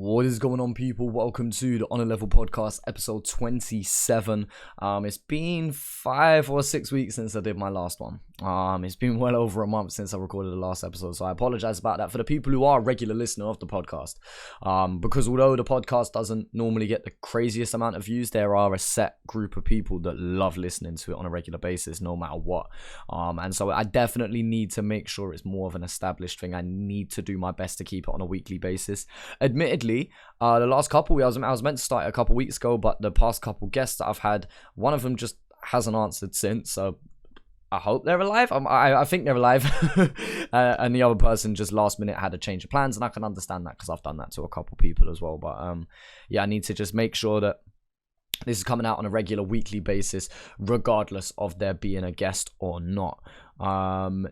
What is going on, people? Welcome to the On a Level podcast, episode 27. It's been 5 or 6 weeks since I did my last one. It's been well over a month since I recorded the last episode, so I apologize about that for the people who are a regular listener of the podcast. Because although the podcast doesn't normally get the craziest amount of views, there are a set group of people that love listening to it on a regular basis, no matter what. And so I definitely need to make sure it's more of an established thing. I need to do my best to keep it on a weekly basis. Admittedly, the last couple, I was meant to start a couple weeks ago, but the past couple guests that I've had, one of them just hasn't answered since, so I hope they're alive. I think they're alive. And the other person just last minute had a change of plans, and I can understand that because I've done that to a couple people as well. But yeah, I need to just make sure that this is coming out on a regular weekly basis, regardless of there being a guest or not.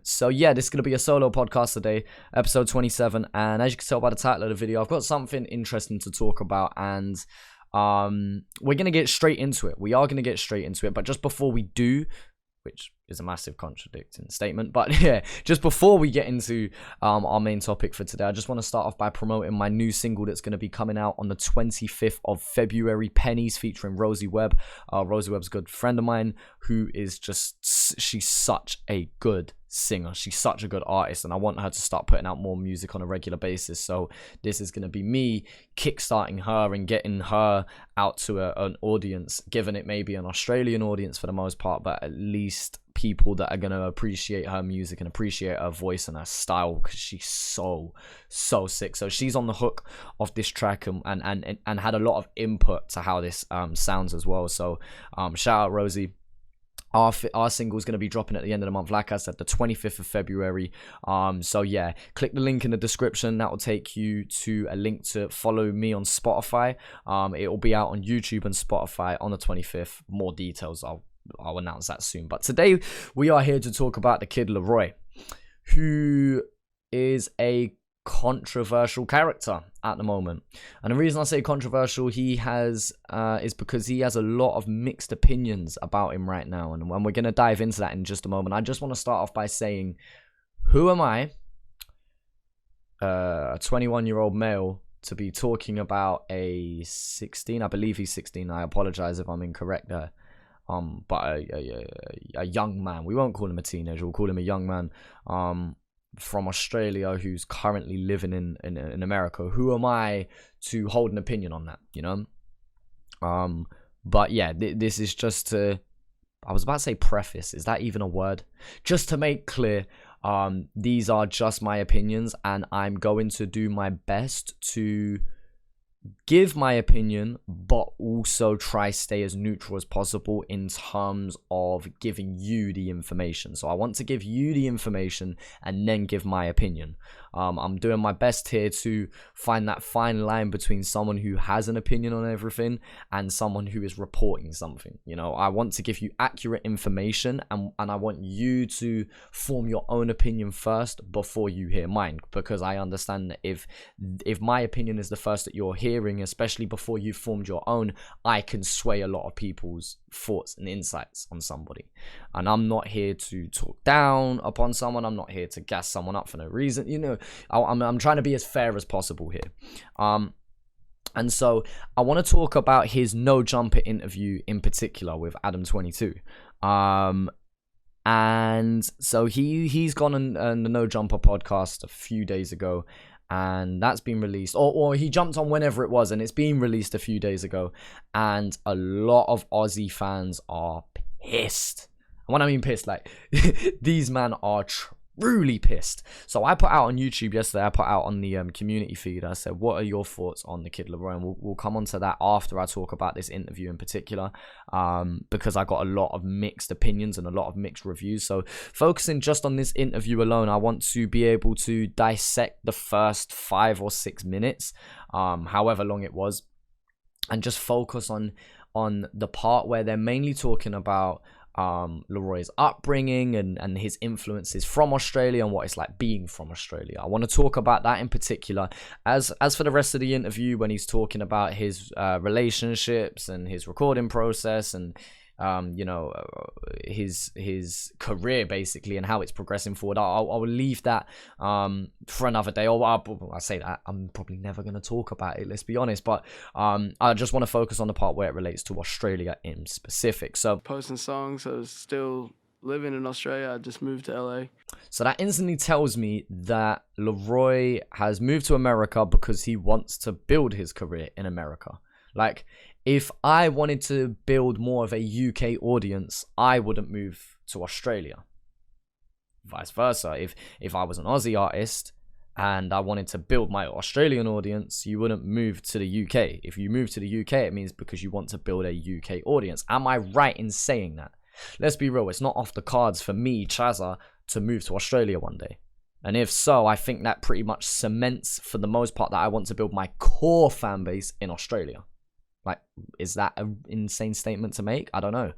So yeah, this is going to be a solo podcast today, episode 27. And as you can tell by the title of the video, I've got something interesting to talk about, and we're going to get straight into it. We are going to get straight into it. But just before we do, which is a massive contradicting statement, but yeah, just before we get into our main topic for today, I just want to start off by promoting my new single that's going to be coming out on the 25th of February, Pennies, featuring Rosie Webb. Rosie Webb's a good friend of mine who is she's such a good singer. She's such a good artist, and I want her to start putting out more music on a regular basis. So this is going to be me kickstarting her and getting her out to an audience, given it may be an Australian audience for the most part, but at least people that are going to appreciate her music and appreciate her voice and her style, because she's so sick. So she's on the hook of this track and had a lot of input to how this sounds as well. So shout out Rosie. Our single is going to be dropping at the end of the month, like I said, the 25th of February. So yeah, click the link in the description. That will take you to a link to follow me on Spotify. It will be out on YouTube and Spotify on the 25th. More details, I'll announce that soon. But today we are here to talk about the Kid Laroi, who is a controversial character at the moment. And the reason I say controversial, is because he has a lot of mixed opinions about him right now, and we're going to dive into that in just a moment. I just want to start off by saying, who am I, a 21-year-old male, to be talking about a 16, I believe he's 16, I apologize if I'm incorrect there, but a young man. We won't call him a teenager, we'll call him a young man, from Australia, who's currently living in America. Who am I to hold an opinion on that, you know? But yeah, this is just to, I was about to say preface, is that even a word? Just to make clear, these are just my opinions, and I'm going to do my best to give my opinion, but also try stay as neutral as possible in terms of giving you the information. So I want to give you the information and then give my opinion. I'm doing my best here to find that fine line between someone who has an opinion on everything and someone who is reporting something. You know, I want to give you accurate information, and I want you to form your own opinion first before you hear mine, because I understand that if my opinion is the first that you're hearing, especially before you've formed your own, I can sway a lot of people's thoughts and insights on somebody. And I'm not here to talk down upon someone. I'm not here to gas someone up for no reason. You know, I'm trying to be as fair as possible here. And so I want to talk about his No Jumper interview in particular with Adam22. And so he's gone on the No Jumper podcast a few days ago, and that's been released, or he jumped on whenever it was, and it's been released a few days ago, and a lot of Aussie fans are pissed. And when I mean pissed, like, these men are truly pissed. So I put out on YouTube yesterday, I put out on the community feed, I said, what are your thoughts on the Kid Laroi? And we'll come on to that after I talk about this interview in particular, because I got a lot of mixed opinions and a lot of mixed reviews. So focusing just on this interview alone, I want to be able to dissect the first 5 or 6 minutes, however long it was, and just focus on the part where they're mainly talking about Laroi's upbringing and his influences from Australia and what it's like being from Australia. I want to talk about that in particular. As for the rest of the interview, when he's talking about his relationships and his recording process and his career basically and how it's progressing forward. I'll leave that for another day. I say that I'm probably never going to talk about it, let's be honest, but I just want to focus on the part where it relates to Australia in specific. So posting songs, I was still living in Australia. I just moved to LA. So that instantly tells me that Laroi has moved to America because he wants to build his career in America. Like, if I wanted to build more of a UK audience, I wouldn't move to Australia. Vice versa. If I was an Aussie artist and I wanted to build my Australian audience, you wouldn't move to the UK. If you move to the UK, it means because you want to build a UK audience. Am I right in saying that? Let's be real, it's not off the cards for me, Chazza, to move to Australia one day. And if so, I think that pretty much cements, for the most part, that I want to build my core fan base in Australia. Like, is that an insane statement to make? I don't know.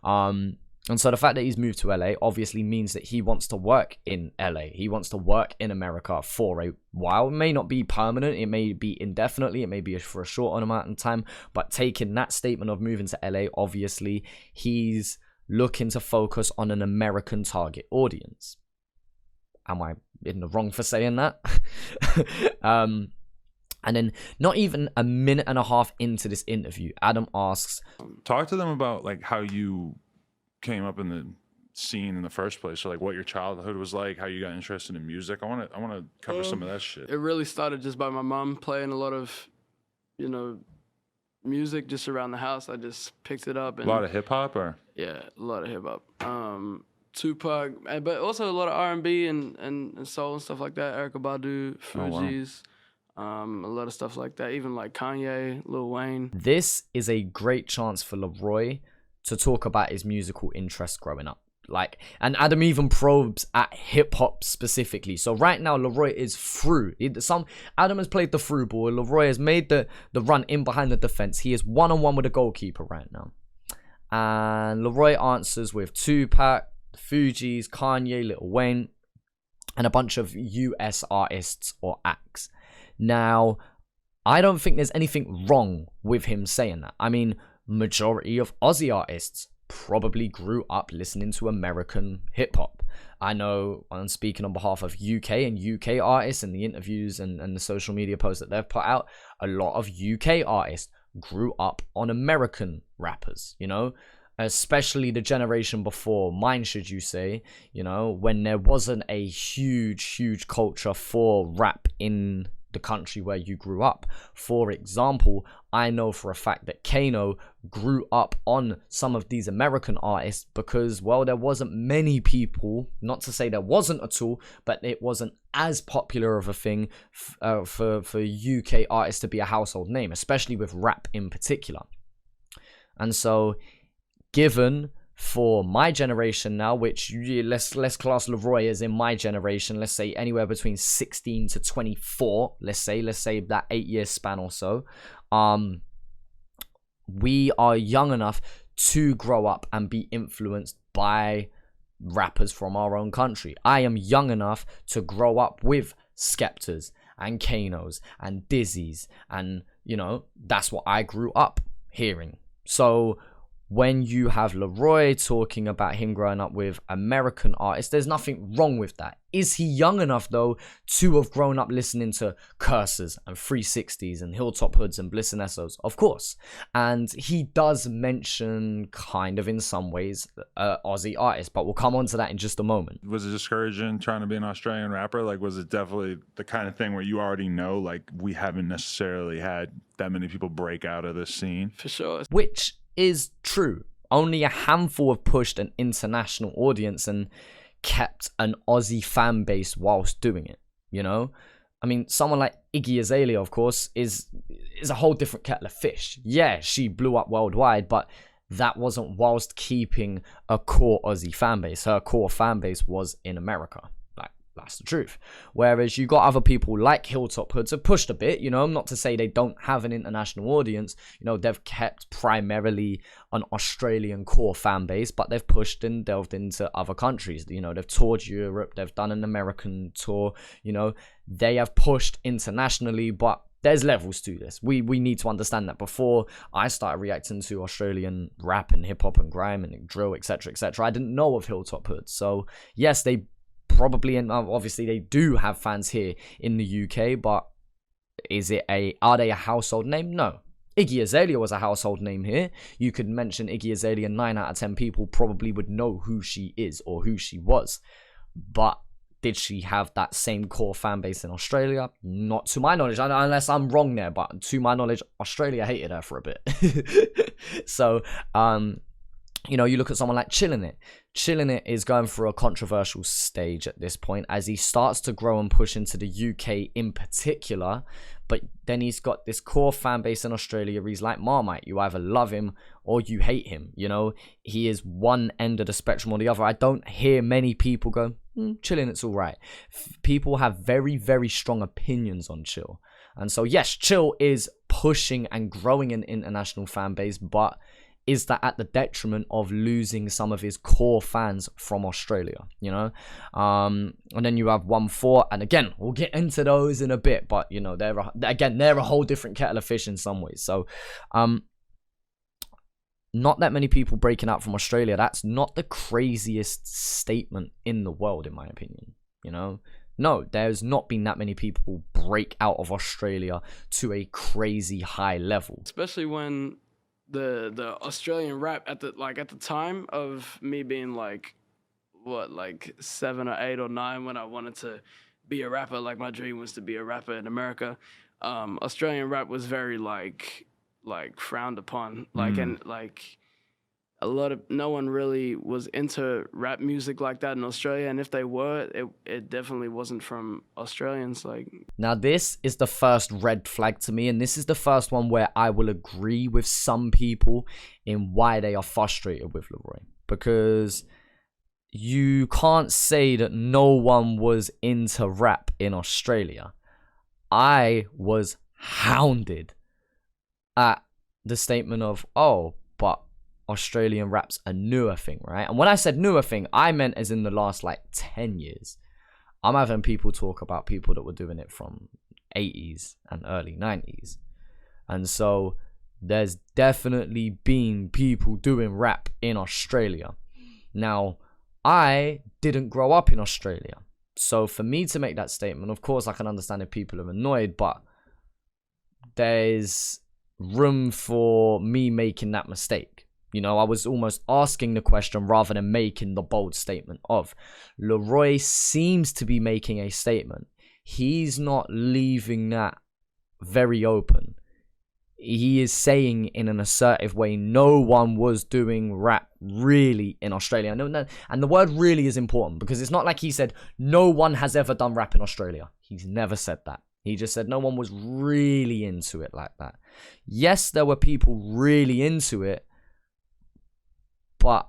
And so the fact that he's moved to LA obviously means that he wants to work in LA. He wants to work in America for a while. It may not be permanent. It may be indefinitely. It may be for a short amount of time. But taking that statement of moving to LA, obviously, he's looking to focus on an American target audience. Am I in the wrong for saying that? And then not even a minute and a half into this interview, Adam asks, talk to them about like how you came up in the scene in the first place. So like what your childhood was like, how you got interested in music. I want to cover some of that shit. It really started just by my mom playing a lot of, music just around the house. I just picked it up. And a lot of hip hop, or? Yeah, a lot of hip hop. Tupac, but also a lot of R&B and soul and stuff like that. Erykah Badu, Fugees, a lot of stuff like that. Even like Kanye, Lil Wayne. This is a great chance for Laroi to talk about his musical interests growing up. Like, and Adam even probes at hip hop specifically. So right now, Laroi is through. Adam has played the through ball. Laroi has made the run in behind the defense. He is 1-on-1 with the goalkeeper right now. And Laroi answers with Tupac, Fugees, Kanye, Lil Wayne, and a bunch of US artists or acts. Now, I don't think there's anything wrong with him saying that. I mean, majority of Aussie artists probably grew up listening to American hip-hop. I know I'm speaking on behalf of UK and UK artists and the interviews and the social media posts that they've put out. A lot of UK artists grew up on American rappers, especially the generation before mine, should you say, when there wasn't a huge culture for rap in the country where you grew up. For example, I know for a fact that Kano grew up on some of these American artists because, well, there wasn't many people, not to say there wasn't at all, but it wasn't as popular of a thing for UK artists to be a household name, especially with rap in particular. And so, given for my generation now, which let's class Laroi as in my generation, let's say anywhere between 16 to 24, let's say that 8-year span or so, we are young enough to grow up and be influenced by rappers from our own country. I am young enough to grow up with Skeptors and Kanos and Dizzies, and that's what I grew up hearing. So when you have Laroi talking about him growing up with American artists, there's nothing wrong with that. Is he young enough, though, to have grown up listening to Cursors and 360s and Hilltop Hoods and Bliss and Essos? Of course. And he does mention, kind of in some ways, Aussie artists, but we'll come on to that in just a moment. Was it discouraging trying to be an Australian rapper? Like, was it definitely the kind of thing where you already know, like, we haven't necessarily had that many people break out of this scene? For sure. Which is true. Only a handful have pushed an international audience and kept an Aussie fan base whilst doing it, I mean, someone like Iggy Azalea, of course, is a whole different kettle of fish. Yeah, she blew up worldwide, but that wasn't whilst keeping a core Aussie fan base. Her core fan base was in America. That's the truth. Whereas you got other people like Hilltop Hoods have pushed a bit, not to say they don't have an international audience. They've kept primarily an Australian core fan base, but they've pushed and delved into other countries. They've toured Europe, they've done an American tour, they have pushed internationally, but there's levels to this. We need to understand that. Before I started reacting to Australian rap and hip hop and grime and drill, etc., etc., I didn't know of Hilltop Hoods. So yes, they probably, and obviously they do have fans here in the UK, but are they a household name? No. Iggy Azalea was a household name here. You could mention Iggy Azalea, 9 out of 10 people probably would know who she is or who she was. But did she have that same core fan base in Australia? Not to my knowledge, unless I'm wrong there, but to my knowledge, Australia hated her for a bit. So, you know, you look at someone like Chillin' It. Chillin' It is going through a controversial stage at this point as he starts to grow and push into the UK in particular. But then he's got this core fan base in Australia where he's like Marmite. You either love him or you hate him. You know, he is one end of the spectrum or the other. I don't hear many people go, Chillin' It's all right. People have very, very strong opinions on Chill. And so, yes, Chill is pushing and growing an international fan base, but is that at the detriment of losing some of his core fans from Australia, you know? And then you have 1-4, and again, we'll get into those in a bit, but, you know, they're a whole different kettle of fish in some ways. So, not that many people breaking out from Australia. That's not the craziest statement in the world, in my opinion, you know? No, there's not been that many people break out of Australia to a crazy high level. Especially when the Australian rap at the time of me being like 7 or 8 or 9 when I wanted to be a rapper, like my dream was to be a rapper in America. Australian rap was very like frowned upon, and no one really was into rap music like that in Australia, and if they were, it definitely wasn't from Australians. Now this is the first red flag to me, and this is the first one where I will agree with some people in why they are frustrated with Laroi, because you can't say that no one was into rap in Australia. I was hounded at the statement of, oh, but Australian rap's a newer thing, right? And when I said newer thing, I meant as in the last 10 years. I'm having people talk about people that were doing it from 80s and early 90s. And so there's definitely been people doing rap in Australia. Now, I didn't grow up in Australia. So for me to make that statement, of course I can understand if people are annoyed, but there's room for me making that mistake. You know, I was almost asking the question rather than making the bold statement of. Laroi seems to be making a statement. He's not leaving that very open. He is saying in an assertive way, no one was doing rap really in Australia. And the word really is important because it's not like he said, no one has ever done rap in Australia. He's never said that. He just said no one was really into it like that. Yes, there were people really into it, but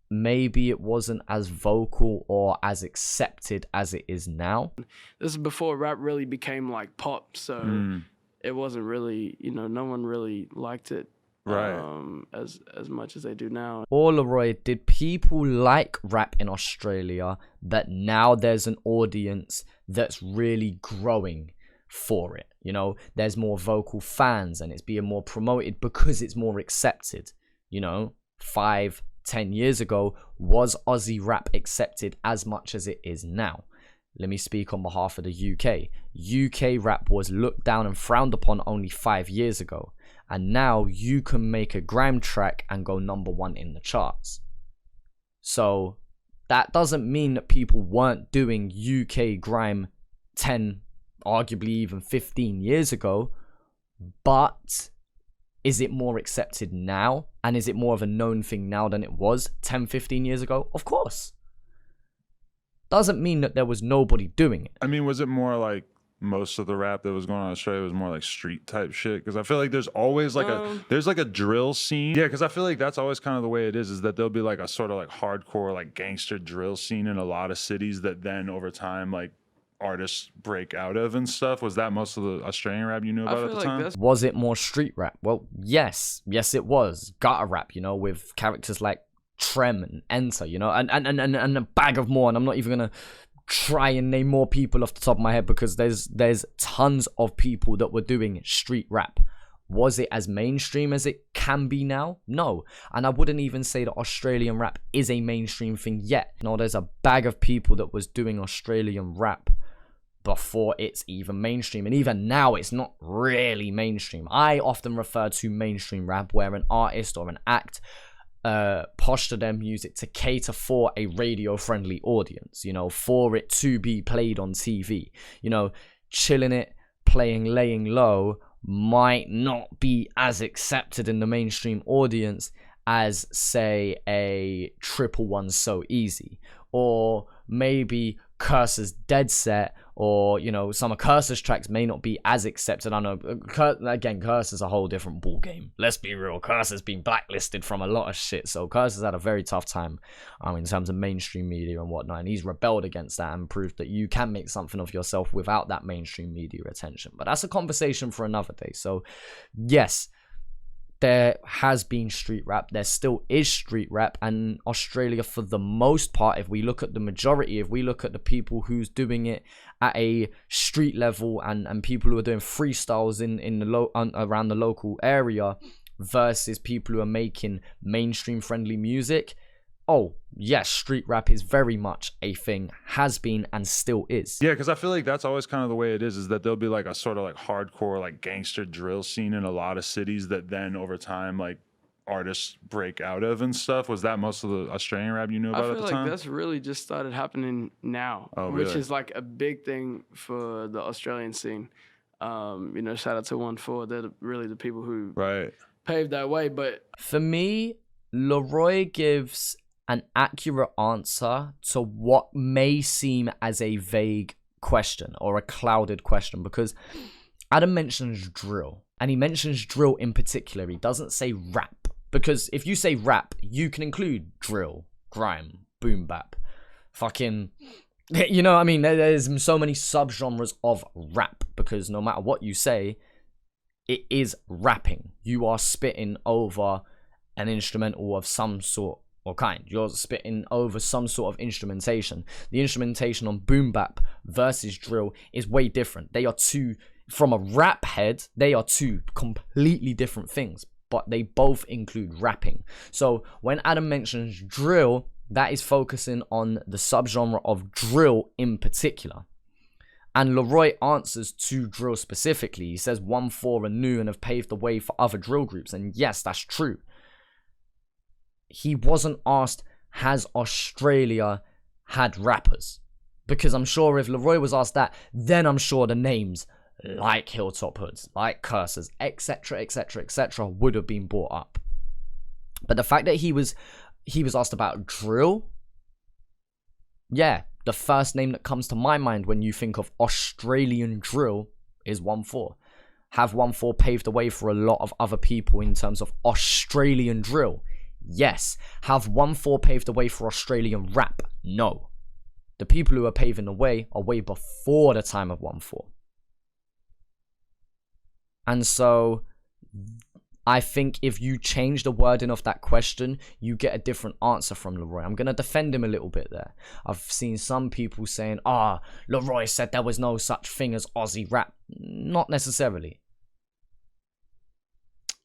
maybe it wasn't as vocal or as accepted as it is now. This is before rap really became like pop, so it wasn't really, no one really liked it as much as they do now. Or Laroi, did people like rap in Australia that now there's an audience that's really growing for it? You know, there's more vocal fans and it's being more promoted because it's more accepted. 5-10 years ago, was Aussie rap accepted as much as it is now? Let me speak on behalf of the UK. UK rap was looked down and frowned upon only 5 years ago. And now you can make a grime track and go #1 in the charts. So that doesn't mean that people weren't doing UK grime 10, arguably even 15 years ago. But is it more accepted now? And is it more of a known thing now than it was 10, 15 years ago? Of course. Doesn't mean that there was nobody doing it. I mean, was it more like most of the rap that was going on in Australia was more like street type shit? Because I feel like there's always like a drill scene. Yeah, because I feel like that's always kind of the way it is that there'll be like a sort of like hardcore like gangster drill scene in a lot of cities that then over time like artists break out of and stuff. Was that most of the Australian rap you knew about at the time? Was it more street rap? Well, yes it was. Gutter rap, with characters like Trem and Enter, and a bag of more, and I'm not even gonna try and name more people off the top of my head, because there's tons of people that were doing street rap. Was it as mainstream as it can be now? No. And I wouldn't even say that Australian rap is a mainstream thing yet. No, there's a bag of people that was doing Australian rap before it's even mainstream. And even now, it's not really mainstream. I often refer to mainstream rap where an artist or an act posture their music to cater for a radio-friendly audience, you know, for it to be played on TV. You know, chilling it, playing Laying Low might not be as accepted in the mainstream audience as, say, a 111 So Easy, or maybe Curse's Dead Set, or, you know, some of Curse's tracks may not be as accepted. I know, again, Curse is a whole different ball game. Let's be real, Curse has been blacklisted from a lot of shit, so Curse has had a very tough time in terms of mainstream media and whatnot, and he's rebelled against that and proved that you can make something of yourself without that mainstream media attention. But that's a conversation for another day. So, yes, there has been street rap, there still is street rap, and Australia, for the most part, if we look at the majority, if we look at the people who's doing it at a street level, and people who are doing freestyles in the around the local area versus people who are making mainstream friendly music, oh yes, street rap is very much a thing, has been and still is. Yeah, because I feel like that's always kind of the way it is that there'll be like a sort of like hardcore like gangster drill scene in a lot of cities that then over time like artists break out of and stuff. Was that most of the Australian rap you knew about at the time? I feel like that's really just started happening now, which is like a big thing for the Australian scene. You know, shout out to 1-4. They're really the people who paved that way. But for me, Laroi gives an accurate answer to what may seem as a vague question or a clouded question, because Adam mentions drill, and he mentions drill in particular. He doesn't say rap, because if you say rap, you can include drill, grime, boom bap, fucking, you know what I mean? There's so many subgenres of rap, because no matter what you say, it is rapping. You are spitting over an instrumental of some sort or kind. You're spitting over some sort of instrumentation. The instrumentation on boom bap versus drill is way different. They are two, from a rap head, they are two completely different things, but they both include rapping. So when Adam mentions drill, that is focusing on the subgenre of drill in particular. And Laroi answers to drill specifically. He says 1-4 are new and have paved the way for other drill groups. And yes, that's true. He wasn't asked, has Australia had rappers? Because I'm sure if Laroi was asked that, then I'm sure the names like Hilltop Hoods, like Cursors, etc., etc., etc. would have been brought up. But the fact that he was asked about drill, yeah, the first name that comes to my mind when you think of Australian drill is 1-4. Have 1-4 paved the way for a lot of other people in terms of Australian drill? Yes. Have 1-4 paved the way for Australian rap? No. The people who are paving the way are way before the time of 1-4. And so I think if you change the wording of that question, you get a different answer from Laroi. I'm going to defend him a little bit there. I've seen some people saying, Laroi said there was no such thing as Aussie rap. Not necessarily.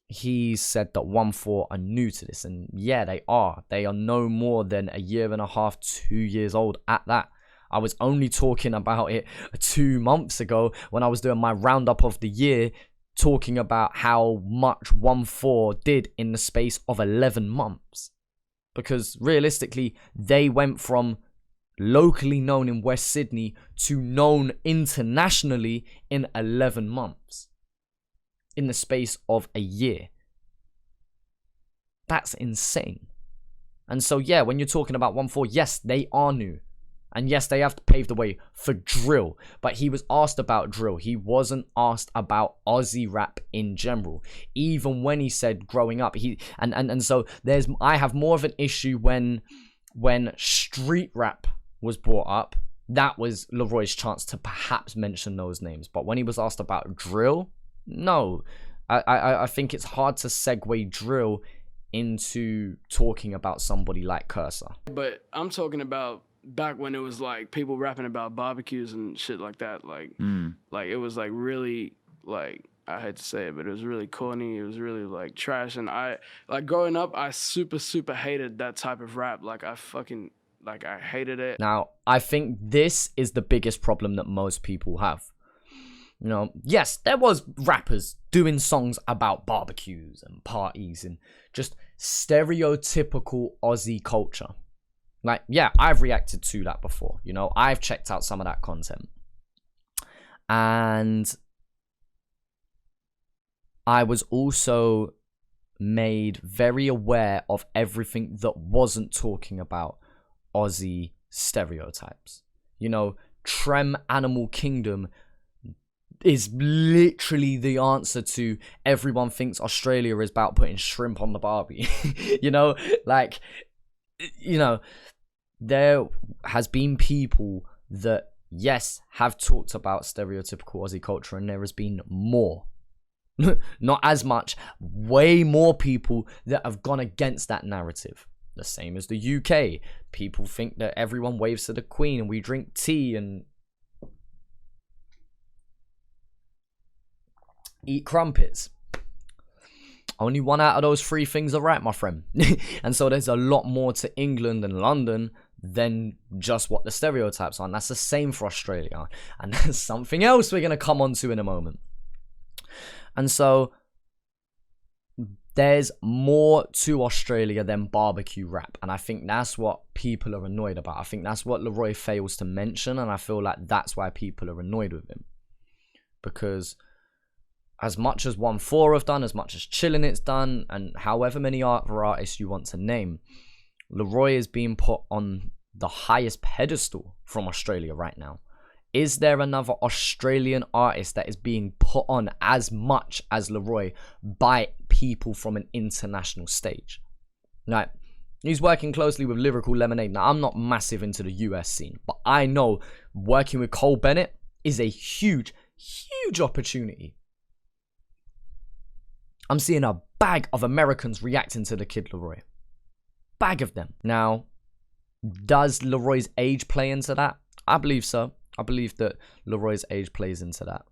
He said that 1-4 are new to this, and yeah, they are. They are no more than a year and a half, 2 years old at that. I was only talking about it 2 months ago when I was doing my roundup of the year, talking about how much 1-4 did in the space of 11 months. Because realistically, they went from locally known in West Sydney to known internationally in 11 months. In the space of a year. That's insane. And so yeah, when you're talking about 1-4, yes, they are new. And yes, they have to pave the way for drill. But he was asked about drill. He wasn't asked about Aussie rap in general. Even when he said growing up, so I have more of an issue when street rap was brought up. That was Laroi's chance to perhaps mention those names. But when he was asked about drill, no, I think it's hard to segue drill into talking about somebody like Cursor. But I'm talking about back when it was like people rapping about barbecues and shit like that. Like it was like really like, I hate to say it, but it was really corny. It was really like trash. And I like growing up, I super hated that type of rap. Like I hated it. Now, I think this is the biggest problem that most people have. You know, yes, there was rappers doing songs about barbecues and parties and just stereotypical Aussie culture. Like, yeah, I've reacted to that before. You know, I've checked out some of that content. And I was also made very aware of everything that wasn't talking about Aussie stereotypes. You know, Trem Animal Kingdom is literally the answer to everyone thinks Australia is about putting shrimp on the barbie. You know, like, you know, there has been people that, yes, have talked about stereotypical Aussie culture, and there has been more. Not as much, way more people that have gone against that narrative. The same as the UK. People think that everyone waves to the Queen and we drink tea and eat crumpets. Only one out of those three things are right, my friend. And so there's a lot more to England and London than just what the stereotypes are. And that's the same for Australia. And there's something else we're going to come on to in a moment. And so there's more to Australia than barbecue rap. And I think that's what people are annoyed about. I think that's what Laroi fails to mention. And I feel like that's why people are annoyed with him. Because as much as 1-4 have done, as much as Chillin' It's done, and however many other artists you want to name, Laroi is being put on the highest pedestal from Australia right now. Is there another Australian artist that is being put on as much as Laroi by people from an international stage? Like, he's working closely with Lyrical Lemonade. Now, I'm not massive into the US scene, but I know working with Cole Bennett is a huge opportunity. I'm seeing a bag of Americans reacting to the Kid Laroi. Bag of them. Now, does Leroy's age play into that? I believe so. I believe that Leroy's age plays into that.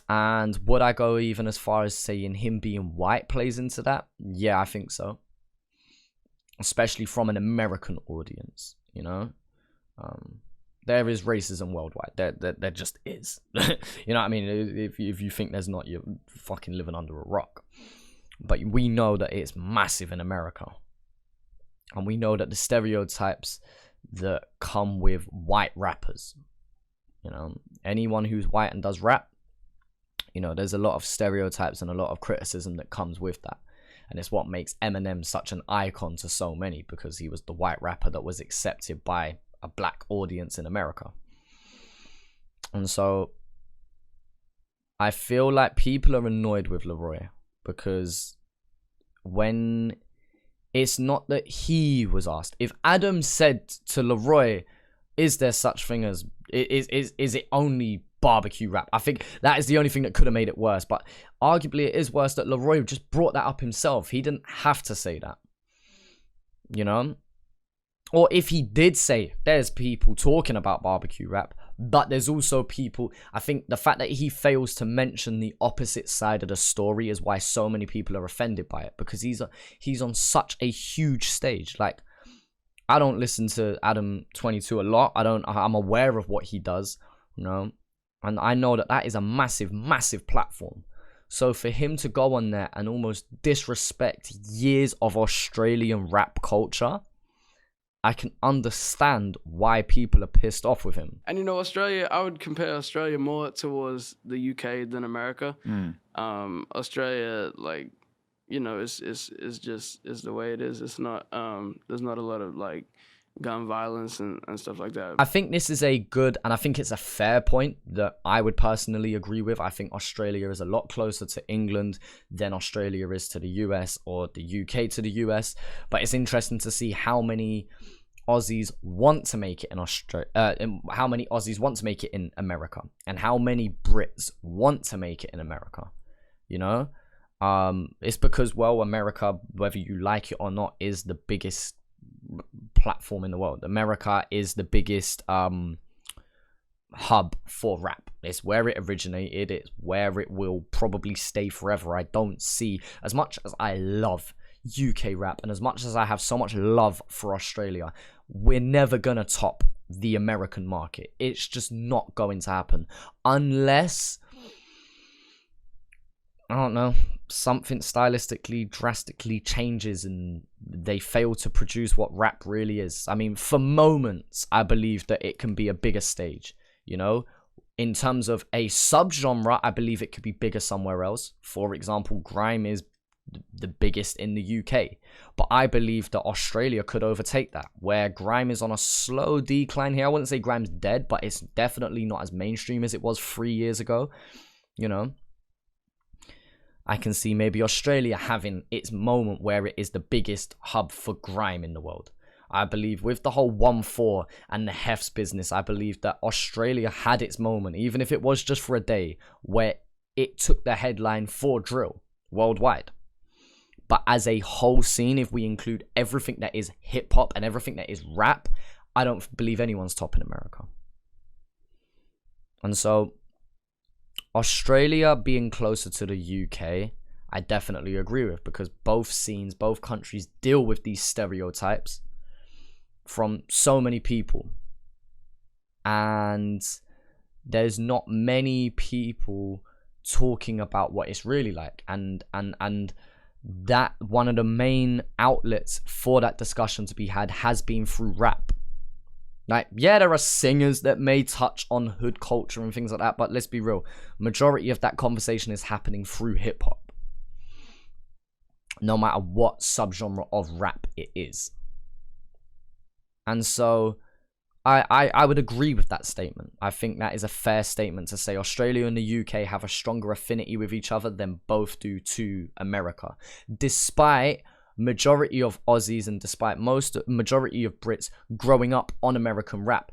And would I go even as far as saying him being white plays into that? Yeah, I think so. Especially from an American audience, you know? There is racism worldwide. There just is. You know what I mean? If you think there's not, you're fucking living under a rock. But we know that it's massive in America. And we know that the stereotypes that come with white rappers, you know, anyone who's white and does rap, you know, there's a lot of stereotypes and a lot of criticism that comes with that. And it's what makes Eminem such an icon to so many, because he was the white rapper that was accepted by a black audience in America. And so I feel like people are annoyed with Laroi because when it's not that he was asked. If Adam said to Laroi, is there such thing as, is it only barbecue rap? I think that is the only thing that could have made it worse. But arguably it is worse that Laroi just brought that up himself. He didn't have to say that. You know? Or if he did say, there's people talking about barbecue rap, but there's also people, I think the fact that he fails to mention the opposite side of the story is why so many people are offended by it, because he's on such a huge stage. Like, I don't listen to Adam 22 a lot. I'm aware of what he does, you know, and I know that that is a massive platform. So for him to go on there and almost disrespect years of Australian rap culture, I can understand why people are pissed off with him. And you know, Australia, I would compare Australia more towards the UK than America. Australia, like, you know, is the way it is. It's not there's not a lot of like gun violence and stuff like that. I think this is a good, and I think it's a fair point that I would personally agree with. I think Australia is a lot closer to England than Australia is to the US or the UK to the US. But it's interesting to see how many Aussies want to make it in Australia, how many Aussies want to make it in America, and how many Brits want to make it in America. You know, it's because, well, America, whether you like it or not, is the biggest platform in the world. America is the biggest hub for rap. It's where it originated. It's where it will probably stay forever. I don't see, as much as I love UK rap and as much as I have so much love for Australia, we're never gonna top the American market. It's just not going to happen unless, I don't know, something stylistically drastically changes and they fail to produce what rap really is. I mean, for moments, I believe that it can be a bigger stage, you know? In terms of a subgenre, I believe it could be bigger somewhere else. For example, grime is the biggest in the UK. But I believe that Australia could overtake that, where grime is on a slow decline here. I wouldn't say grime's dead, but it's definitely not as mainstream as it was 3 years ago, you know? I can see maybe Australia having its moment where it is the biggest hub for grime in the world. I believe with the whole 1-4 and the Hefts business, I believe that Australia had its moment, even if it was just for a day, where it took the headline for drill worldwide. But as a whole scene, if we include everything that is hip-hop and everything that is rap, I don't believe anyone's topping America. And so Australia being closer to the UK, I definitely agree with, because both scenes, both countries deal with these stereotypes from so many people. And there's not many people talking about what it's really like. And that one of the main outlets for that discussion to be had has been through rap. Like, yeah, there are singers that may touch on hood culture and things like that, but let's be real, majority of that conversation is happening through hip-hop, no matter what subgenre of rap it is. And so I would agree with that statement. I think that is a fair statement to say Australia and the UK have a stronger affinity with each other than both do to America, despite majority of Aussies and despite majority of Brits growing up on American rap.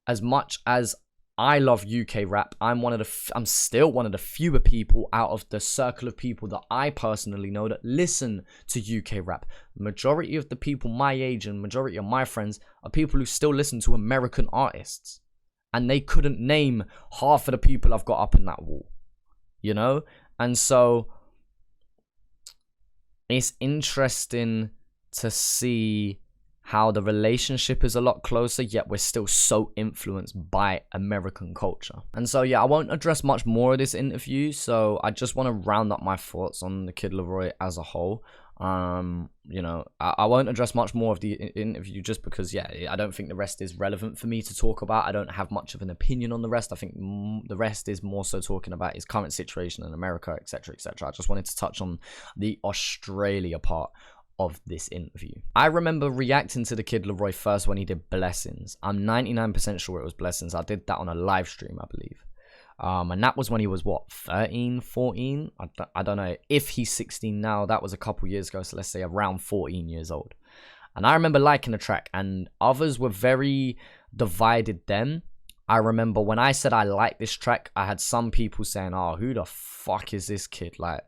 As much as I love UK rap, I'm still one of the fewer people out of the circle of people that I personally know that listen to UK rap. Majority of the people my age and majority of my friends are people who still listen to American artists, and they couldn't name half of the people I've got up in that wall, you know? And so it's interesting to see how the relationship is a lot closer, yet we're still so influenced by American culture. And so, yeah, I won't address much more of this interview, so I just want to round up my thoughts on the Kid Laroi as a whole. You know, I won't address much more of the interview just because, yeah, I don't think the rest is relevant for me to talk about. I don't have much of an opinion on the rest. I think the rest is more so talking about his current situation in America, etc., etc. I just wanted to touch on the Australia part of this interview. I remember reacting to the Kid Laroi first when he did Blessings. I'm 99% sure it was Blessings. I did that on a live stream, I believe. And that was when he was, what, 13, 14? I don't know. If he's 16 now, that was a couple years ago, so let's say around 14 years old. And I remember liking the track, and others were very divided then. I remember when I said I like this track, I had some people saying, oh, who the fuck is this kid? Like,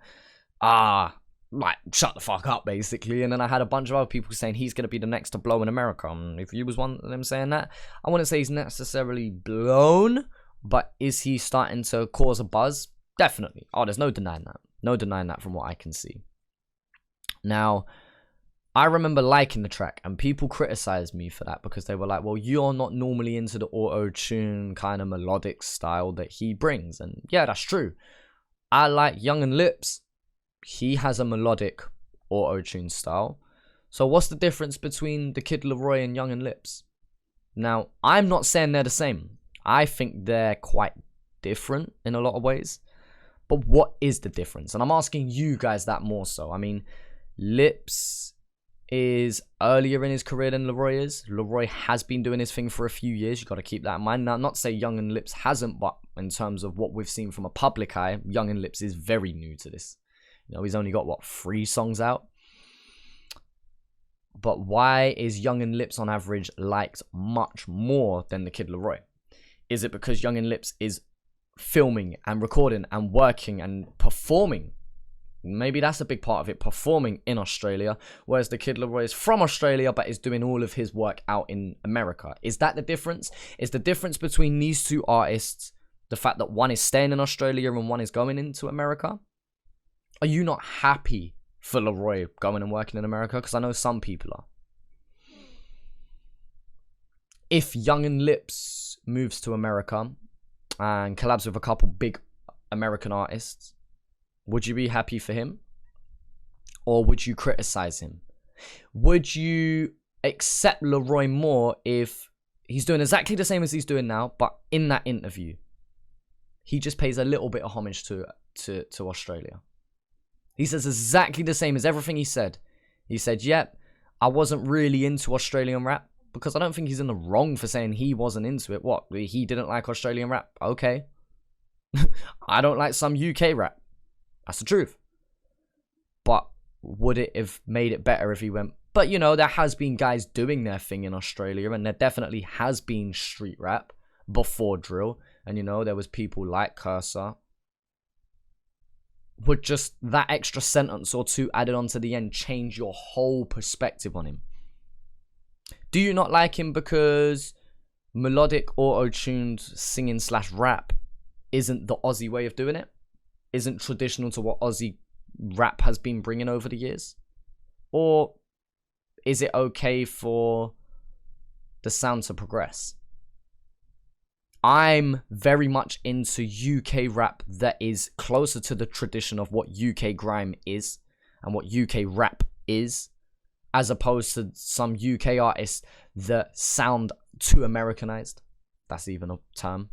shut the fuck up, basically. And then I had a bunch of other people saying he's going to be the next to blow in America. And if you was one of them saying that, I wouldn't say he's necessarily blown, but is he starting to cause a buzz? Definitely. Oh, there's no denying that. No denying that from what I can see. Now, I remember liking the track, and people criticized me for that because they were like, well, you're not normally into the auto-tune kind of melodic style that he brings. And yeah, that's true. I like Young and Lips. He has a melodic auto-tune style. So what's the difference between the Kid Laroi and Young and Lips? Now, I'm not saying they're the same. I think they're quite different in a lot of ways. But what is the difference? And I'm asking you guys that more so. I mean, Lips is earlier in his career than Laroi is. Laroi has been doing his thing for a few years. You've got to keep that in mind. Now, not to say Young and Lips hasn't, but in terms of what we've seen from a public eye, Young and Lips is very new to this. You know, he's only got, what, 3 songs out? But why is Young and Lips on average liked much more than the Kid Laroi? Is it because Young and Lips is filming and recording and working and performing Maybe that's a big part of it, performing in Australia, whereas the Kid Laroi is from Australia but is doing all of his work out in America. Is that the difference? Is the difference between these two artists the fact that one is staying in Australia and one is going into America? Are you not happy for Laroi going and working in America? Because I know some people are. If Young and Lips moves to America and collabs with a couple big American artists, would you be happy for him? Or would you criticize him? Would you accept Laroi more if he's doing exactly the same as he's doing now, but in that interview, he just pays a little bit of homage to Australia? He says exactly the same as everything he said. He said, yep, I wasn't really into Australian rap, because I don't think he's in the wrong for saying he wasn't into it. What? He didn't like Australian rap? Okay. I don't like some UK rap. That's the truth. But would it have made it better if he went, but you know, there has been guys doing their thing in Australia, and there definitely has been street rap before drill, and you know, there was people like IAmChazza. Would just that extra sentence or two added on to the end change your whole perspective on him? Do you not like him because melodic auto-tuned singing / rap isn't the Aussie way of doing it? Isn't traditional to what Aussie rap has been bringing over the years? Or is it okay for the sound to progress? I'm very much into UK rap that is closer to the tradition of what UK grime is and what UK rap is, as opposed to some UK artists that sound too Americanized. That's even a term.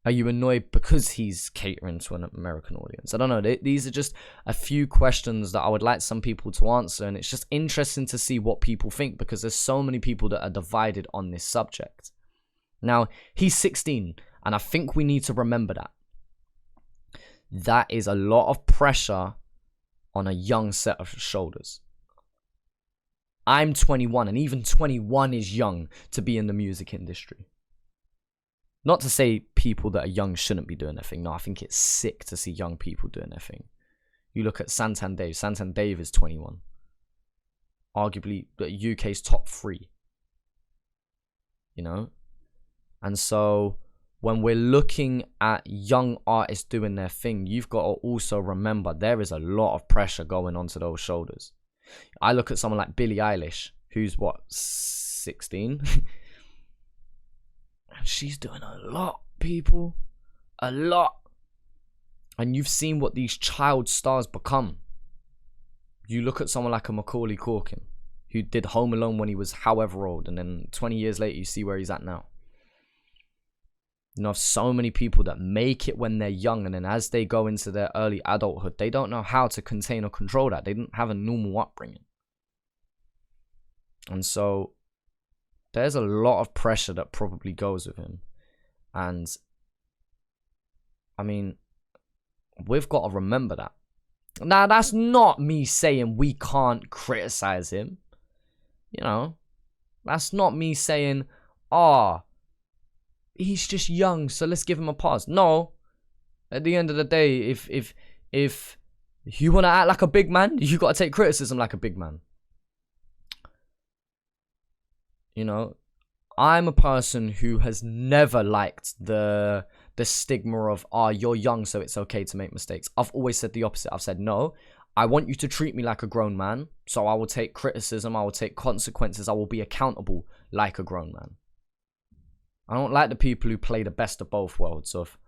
Are you annoyed because he's catering to an American audience? I don't know. These are just a few questions that I would like some people to answer. And it's just interesting to see what people think, because there's so many people that are divided on this subject. Now, he's 16. And I think we need to remember that. That is a lot of pressure on a young set of shoulders. I'm 21. And even 21 is young to be in the music industry. Not to say people that are young shouldn't be doing their thing. No, I think it's sick to see young people doing their thing. You look at Santan Dave. Santan Dave is 21. Arguably the UK's top 3. You know? And so when we're looking at young artists doing their thing, you've got to also remember there is a lot of pressure going onto those shoulders. I look at someone like Billie Eilish, who's what, 16? And she's doing a lot, people. A lot. And you've seen what these child stars become. You look at someone like a Macaulay Culkin, who did Home Alone when he was however old, and then 20 years later, you see where he's at now. You know, so many people that make it when they're young, and then as they go into their early adulthood, they don't know how to contain or control that. They didn't have a normal upbringing. And so there's a lot of pressure that probably goes with him. And I mean, we've got to remember that. Now, that's not me saying we can't criticize him. You know, that's not me saying, he's just young, so let's give him a pass. No. At the end of the day, if you want to act like a big man, you got to take criticism like a big man. You know, I'm a person who has never liked the stigma of, you're young, so it's okay to make mistakes. I've always said the opposite. I've said, no, I want you to treat me like a grown man, so I will take criticism, I will take consequences, I will be accountable like a grown man. I don't like the people who play the best of both worlds of,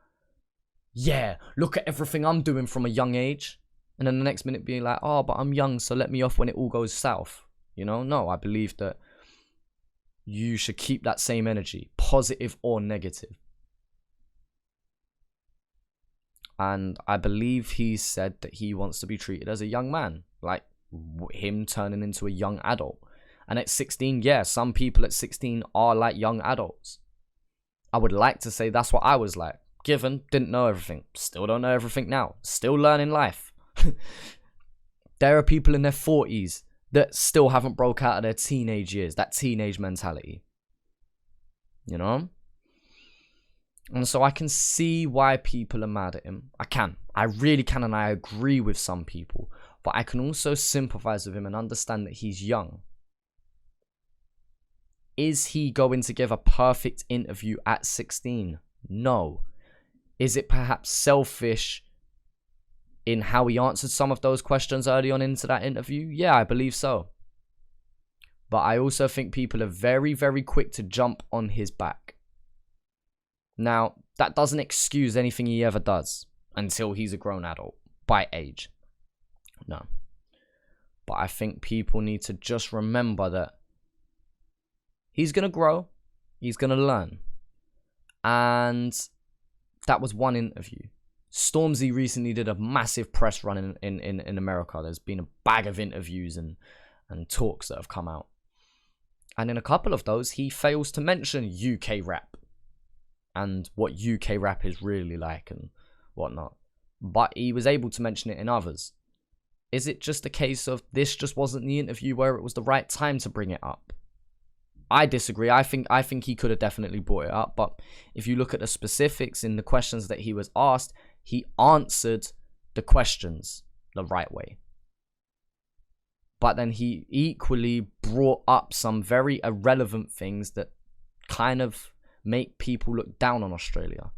yeah, look at everything I'm doing from a young age, and then the next minute being like, but I'm young, so let me off when it all goes south. You know, no, I believe that you should keep that same energy, positive or negative. And I believe he said that he wants to be treated as a young man, like him turning into a young adult. And at 16, yeah, some people at 16 are like young adults. I would like to say that's what I was like. Given, didn't know everything. Still don't know everything now. Still learning life. There are people in their 40s that still haven't broke out of their teenage years. That teenage mentality. You know? And so I can see why people are mad at him. I really can, and I agree with some people. But I can also sympathize with him and understand that he's young. Is he going to give a perfect interview at 16? No. Is it perhaps selfish in how he answered some of those questions early on into that interview? Yeah, I believe so. But I also think people are very, very quick to jump on his back. Now, that doesn't excuse anything he ever does until he's a grown adult by age. No. But I think people need to just remember that he's going to grow. He's going to learn. And that was one interview. Stormzy recently did a massive press run in America. There's been a bag of interviews and talks that have come out. And in a couple of those, he fails to mention UK rap and what UK rap is really like and whatnot. But he was able to mention it in others. Is it just a case of this just wasn't the interview where it was the right time to bring it up? I disagree. I think he could have definitely brought it up. But if you look at the specifics in the questions that he was asked, he answered the questions the right way. But then he equally brought up some very irrelevant things that kind of make people look down on Australia.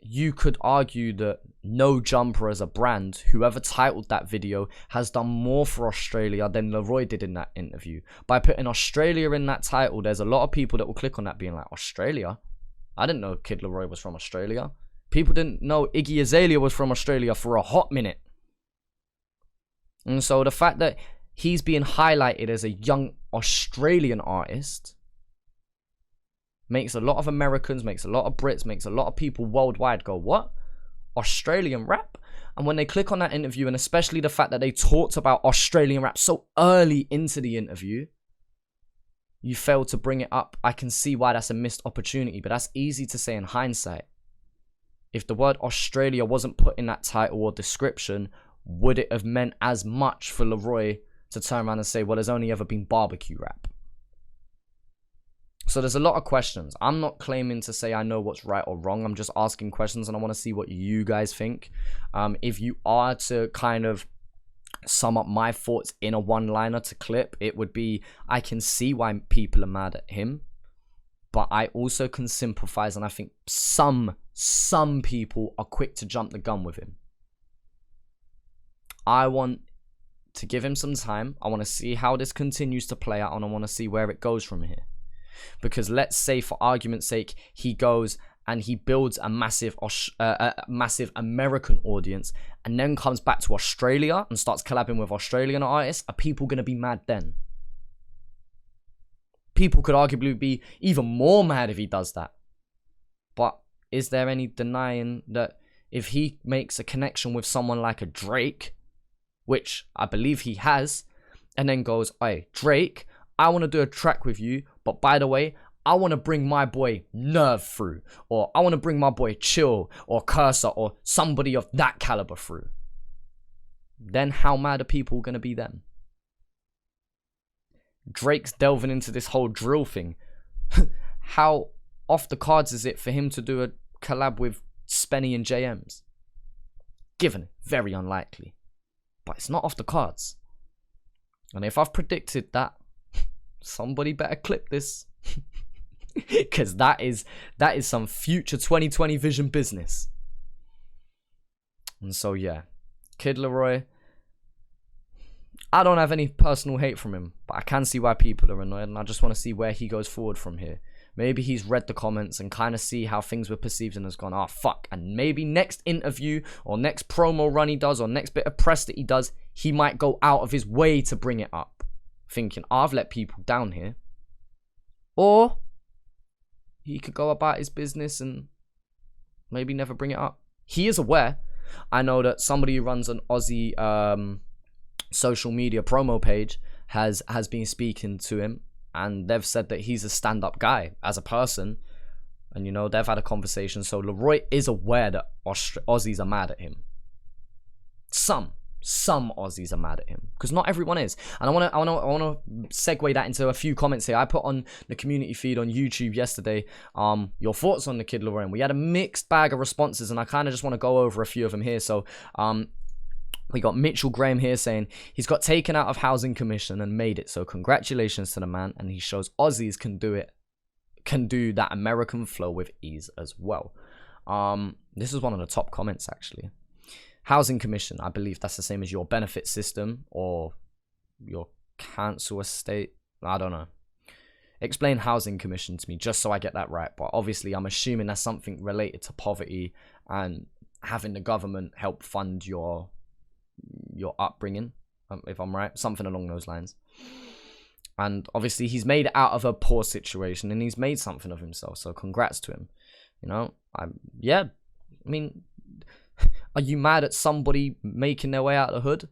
You could argue that No Jumper as a brand, whoever titled that video, has done more for Australia than Laroi did in that interview. By putting Australia in that title, there's a lot of people that will click on that being like, Australia? I didn't know Kid Laroi was from Australia. People didn't know Iggy Azalea was from Australia for a hot minute. And so the fact that he's being highlighted as a young Australian artist makes a lot of Americans, makes a lot of Brits, makes a lot of people worldwide go, what? Australian rap? And when they click on that interview, and especially the fact that they talked about Australian rap so early into the interview, you fail to bring it up. I can see why that's a missed opportunity, but that's easy to say in hindsight. If the word Australia wasn't put in that title or description, would it have meant as much for Laroi to turn around and say, well, there's only ever been BBQ Rap? So there's a lot of questions. I'm not claiming to say I know what's right or wrong. I'm just asking questions and I want to see what you guys think. If you are to kind of sum up my thoughts in a one-liner to clip, it would be, I can see why people are mad at him, but I also can sympathize, and I think some people are quick to jump the gun with him. I want to give him some time. I want to see how this continues to play out, and I want to see where it goes from here. Because let's say, for argument's sake, he goes and he builds a massive American audience and then comes back to Australia and starts collabing with Australian artists. Are people going to be mad then? People could arguably be even more mad if he does that. But is there any denying that if he makes a connection with someone like a Drake, which I believe he has, and then goes, hey, Drake, I want to do a track with you, but by the way, I want to bring my boy Nerve through, or I want to bring my boy Chill, or Cursor, or somebody of that caliber through. Then how mad are people going to be then? Drake's delving into this whole drill thing. How off the cards is it for him to do a collab with Spenny and JMs? Given, very unlikely. But it's not off the cards. And if I've predicted that, somebody better clip this. Because that is some future 2020 vision business. And so yeah, Kid Laroi, I don't have any personal hate from him, but I can see why people are annoyed, and I just want to see where he goes forward from here. Maybe he's read the comments and kind of see how things were perceived and has gone, oh fuck, and maybe next interview or next promo run he does or next bit of press that he does, he might go out of his way to bring it up, thinking, I've let people down here. Or he could go about his business and maybe never bring it up. He is aware. I know that somebody who runs an Aussie social media promo page has been speaking to him, and they've said that he's a stand-up guy as a person, and you know, they've had a conversation. So Laroi is aware that Aussies are mad at him. Some, Some Aussies are mad at him, because not everyone is. And I want to segue that into a few comments here. I put on the community feed on YouTube yesterday your thoughts on the Kid Laroi, and we had a mixed bag of responses, and I kind of just want to go over a few of them here. So we got Mitchell Graham here saying he's got taken out of housing commission and made it, so congratulations to the man, and he shows Aussies can do that American flow with ease as well. This is one of the top comments, actually. Housing commission, I believe that's the same as your benefit system or your council estate. I don't know. Explain housing commission to me just so I get that right. But obviously, I'm assuming that's something related to poverty and having the government help fund your upbringing, if I'm right. Something along those lines. And obviously, he's made it out of a poor situation and he's made something of himself. So congrats to him. You know, I mean, are you mad at somebody making their way out of the hood?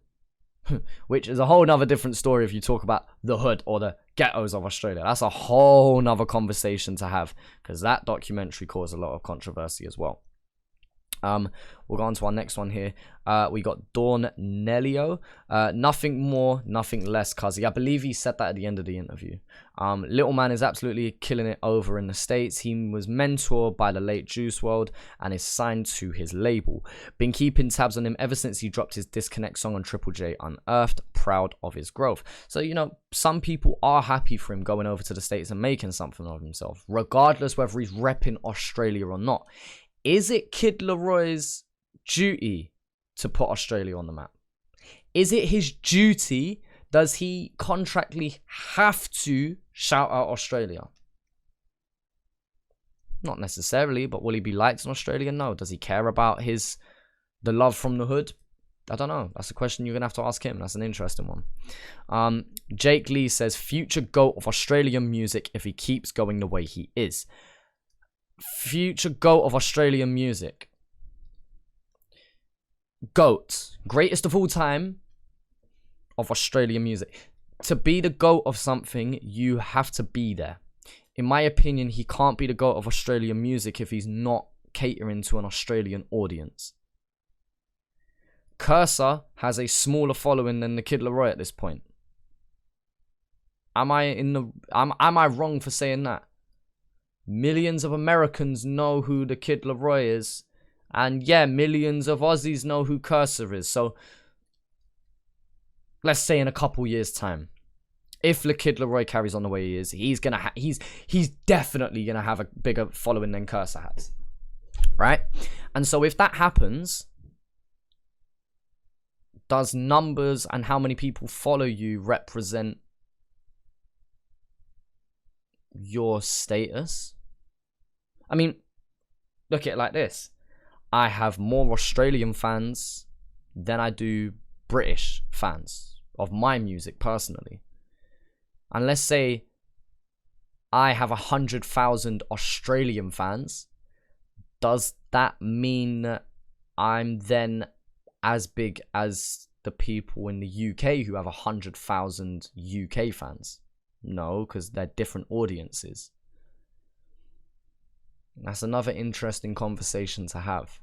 Which is a whole nother different story if you talk about the hood or the ghettos of Australia. That's a whole nother conversation to have, because that documentary caused a lot of controversy as well. We'll go on to our next one here. We got Dawnelio. Nothing more, nothing less, cuzzy. I believe he said that at the end of the interview. Little man is absolutely killing it over in the States. He was mentored by the late Juice WRLD and is signed to his label. Been keeping tabs on him ever since he dropped his Disconnect song on Triple J Unearthed. Proud of his growth. So, you know, some people are happy for him going over to the States and making something of himself, regardless whether he's repping Australia or not. Is it Kid Laroi's duty to put Australia on the map? Is it his duty? Does he contractually have to shout out Australia? Not necessarily, but will he be liked in Australia? No. Does he care about the love from the hood? I don't know. That's a question you're going to have to ask him. That's an interesting one. Jake Lee says, future GOAT of Australian music if he keeps going the way he is. Future GOAT of Australian music. GOAT. Greatest of all time of Australian music. To be the GOAT of something, you have to be there. In my opinion, he can't be the GOAT of Australian music if he's not catering to an Australian audience. IAmChazza has a smaller following than the Kid Laroi at this point. Am I wrong for saying that? Millions of Americans know who the Kid Laroi is. And yeah, millions of Aussies know who IAmChazza is. So, let's say in a couple years' time, if the Kid Laroi carries on the way he is, he's definitely gonna have a bigger following than IAmChazza has. Right? And so if that happens, does numbers and how many people follow you represent your status? I mean, look at it like this. I have more Australian fans than I do British fans of my music personally. And let's say I have 100,000 Australian fans. Does that mean that I'm then as big as the people in the UK who have 100,000 UK fans? No, because they're different audiences. That's another interesting conversation to have.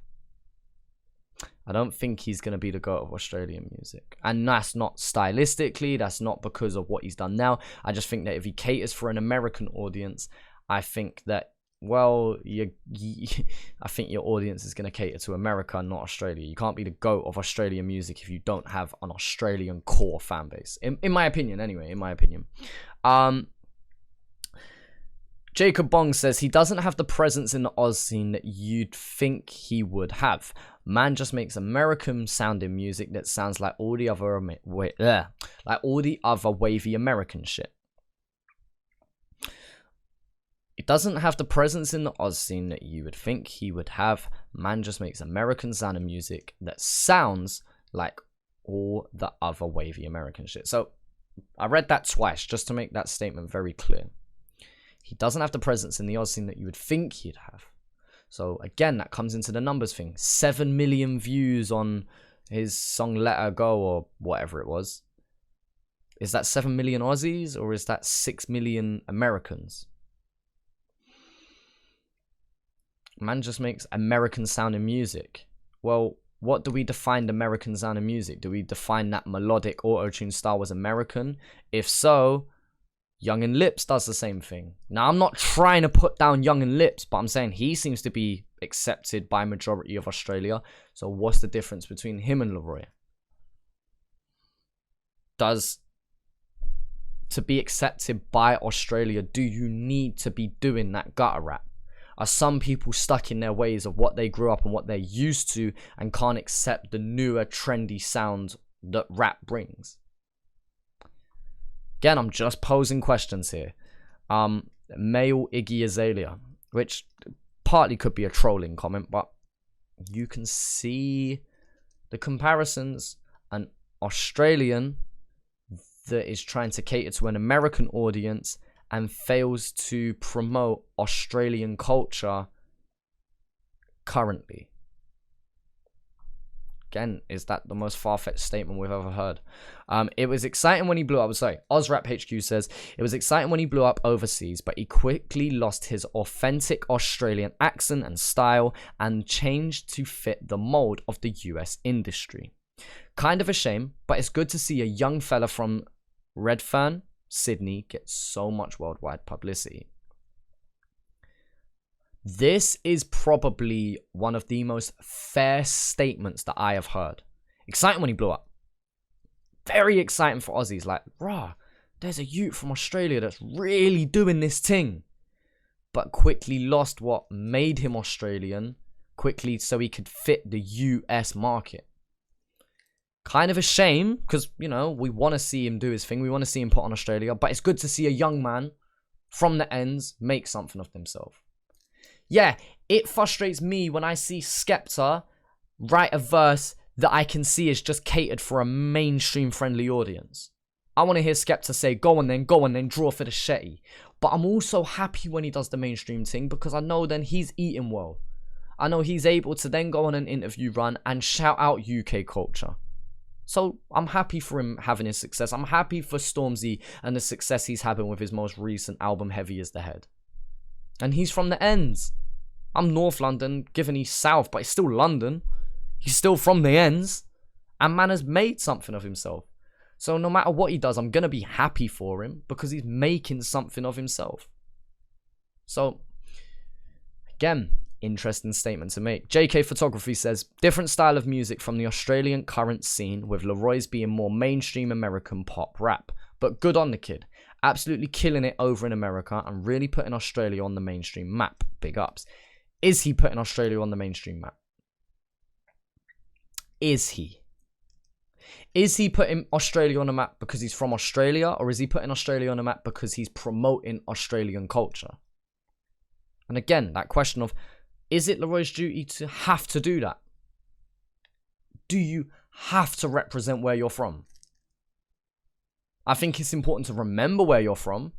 I don't think he's going to be the GOAT of Australian music. And that's not stylistically, that's not because of what he's done now. I just think that if he caters for an American audience, I think that, well, I think your audience is going to cater to America, not Australia. You can't be the GOAT of Australian music if you don't have an Australian core fan base. In my opinion, anyway, in my opinion. Jacob Bong says he doesn't have the presence in the Oz scene that you'd think he would have. Man just makes American sounding music that sounds like all the other wavy American shit. It doesn't have the presence in the Oz scene that you would think he would have. Man just makes American sounding music that sounds like all the other wavy American shit. So I read that twice just to make that statement very clear. He doesn't have the presence in the Oz scene that you would think he'd have. So again, that comes into the numbers thing. 7 million views on his song Let Her Go or whatever it was. Is that 7 million Aussies or is that 6 million Americans? Man just makes American sounding music. Well, what do we define American sound in music? Do we define that melodic auto-tune style as American? If so, Young and Lips does the same thing. Now, I'm not trying to put down Young and Lips, but I'm saying he seems to be accepted by majority of Australia. So what's the difference between him and Laroi? To be accepted by Australia, do you need to be doing that gutter rap? Are some people stuck in their ways of what they grew up and what they're used to and can't accept the newer trendy sound that rap brings? Again, I'm just posing questions here. Male Iggy Azalea, which partly could be a trolling comment, but you can see the comparisons. An Australian that is trying to cater to an American audience and fails to promote Australian culture currently. Again, is that the most far-fetched statement we've ever heard? It was exciting when he blew up. Sorry, Ozrap HQ says, it was exciting when he blew up overseas, but he quickly lost his authentic Australian accent and style and changed to fit the mold of the US industry. Kind of a shame, but it's good to see a young fella from Redfern, Sydney, get so much worldwide publicity. This is probably one of the most fair statements that I have heard. Exciting when he blew up. Very exciting for Aussies. Like, rah, there's a youth from Australia that's really doing this thing. But quickly lost what made him Australian, quickly so he could fit the US market. Kind of a shame, because, you know, we want to see him do his thing. We want to see him put on Australia. But it's good to see a young man from the ends make something of himself. Yeah, it frustrates me when I see Skepta write a verse that I can see is just catered for a mainstream-friendly audience. I want to hear Skepta say, go on then, draw for the shetty. But I'm also happy when he does the mainstream thing, because I know then he's eating well. I know he's able to then go on an interview run and shout out UK culture. So I'm happy for him having his success. I'm happy for Stormzy and the success he's having with his most recent album, Heavy Is the Head. And he's from the ends. I'm North London, given he's South, but it's still London. He's still from the ends. And man has made something of himself. So no matter what he does, I'm going to be happy for him because he's making something of himself. So, again, interesting statement to make. JK Photography says, different style of music from the Australian current scene, with Laroi's being more mainstream American pop rap. But good on the kid. Absolutely killing it over in America and really putting Australia on the mainstream map. Big ups. Is he putting Australia on the mainstream map? Is he? Is he putting Australia on the map because he's from Australia, or is he putting Australia on the map because he's promoting Australian culture? And again, that question of, is it Laroi's duty to have to do that? Do you have to represent where you're from? I think it's important to remember where you're from,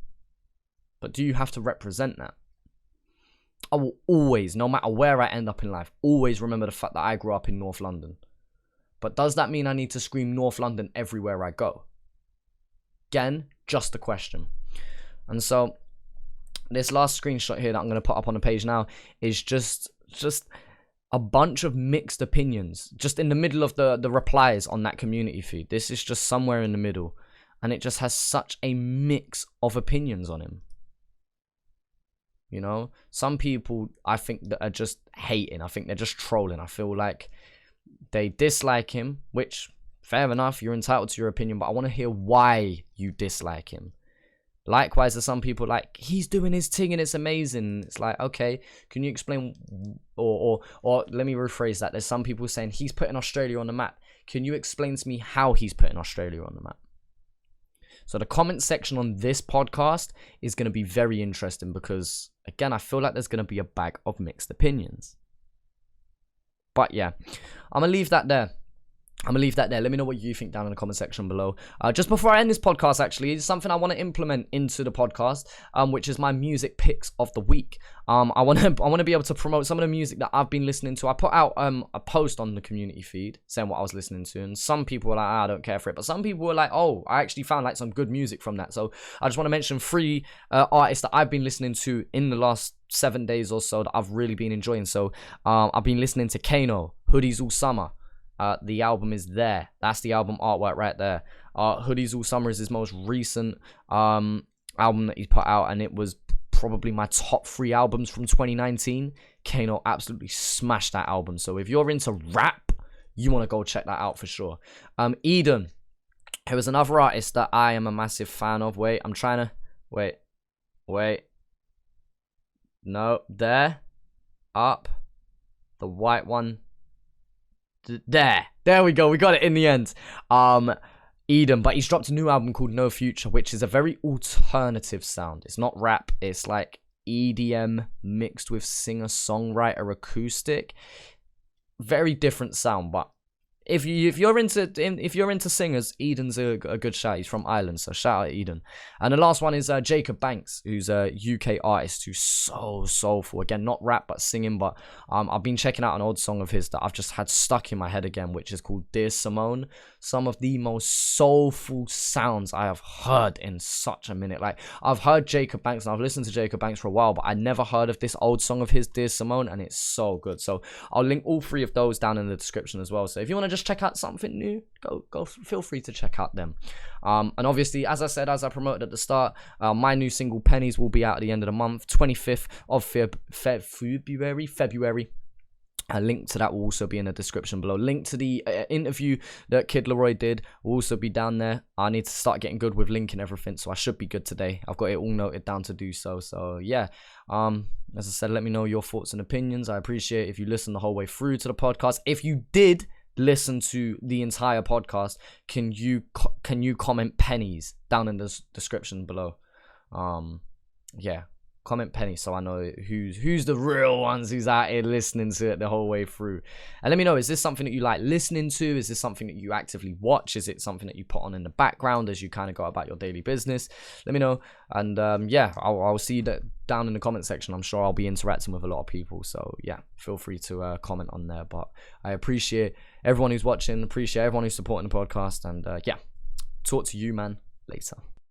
but do you have to represent that? I will always, no matter where I end up in life, always remember the fact that I grew up in North London. But does that mean I need to scream North London everywhere I go? Again, just a question. And so, this last screenshot here that I'm going to put up on the page now is just a bunch of mixed opinions. Just in the middle of the replies on that community feed. This is just somewhere in the middle. And it just has such a mix of opinions on him. You know, some people I think that are just hating. I think they're just trolling. I feel like they dislike him, which, fair enough, you're entitled to your opinion, but I want to hear why you dislike him. Likewise, there's some people like, he's doing his thing and it's amazing. It's like, okay, can you explain, or let me rephrase that. There's some people saying he's putting Australia on the map. Can you explain to me how he's putting Australia on the map? So the comment section on this podcast is going to be very interesting because, again, I feel like there's going to be a bag of mixed opinions. But yeah, I'm going to leave that there. Let me know what you think down in the comment section below. Just before I end this podcast, actually, it's something I want to implement into the podcast, which is my music picks of the week. I want to be able to promote some of the music that I've been listening to. I put out a post on the community feed saying what I was listening to, and some people were like, I don't care for it, but some people were like, oh, I actually found like some good music from that. So I just want to mention 3 artists that I've been listening to in the last 7 days or so that I've really been enjoying. So I've been listening to Kano, Hoodies All Summer, The album is there. That's the album artwork right there. Hoodies All Summer is his most recent album that he's put out, and it was probably my top 3 albums from 2019. Kano absolutely smashed that album. So if you're into rap, you want to go check that out for sure. Eden, who is another artist that I am a massive fan of. Wait, I'm trying to... Wait. No, there. Up. The white one. There we go. We got it in the end. Eden, but he's dropped a new album called No Future, which is a very alternative sound. It's not rap. It's like EDM mixed with singer-songwriter acoustic. Very different sound, but if you're into singers, Eden's a good shout. He's from Ireland, so shout out Eden. And the last one is Jacob Banks, who's a UK artist who's so soulful. Again, not rap but singing. But I've been checking out an old song of his that I've just had stuck in my head again, which is called Dear Simone. Some of the most soulful sounds I have heard in such a minute. Like, I've heard Jacob Banks and I've listened to Jacob Banks for a while, but I never heard of this old song of his, Dear Simone, and it's so good. So I'll link all 3 of those down in the description as well. So if you want to just check out something new, go feel free to check out them. And obviously, as I said, as I promoted at the start, my new single Pennies will be out at the end of the month, 25th of February. A link to that will also be in the description below. Link to the interview that Kid Laroi did will also be down there. I need to start getting good with linking everything, so I should be good today. I've got it all noted down to do so. So yeah, as I said, let me know your thoughts and opinions. I appreciate if you listen the whole way through to the podcast. If you did listen to the entire podcast, can you comment pennies down in the description below? Yeah, comment pennies so I know who's the real ones who's out here listening to it the whole way through. And let me know, is this something that you like listening to? Is this something that you actively watch? Is it something that you put on in the background as you kind of go about your daily business? Let me know. And yeah, I'll see that down in the comment section. I'm sure I'll be interacting with a lot of people, so yeah, feel free to comment on there. But I appreciate everyone who's watching, appreciate everyone who's supporting the podcast, and yeah, talk to you, man, later.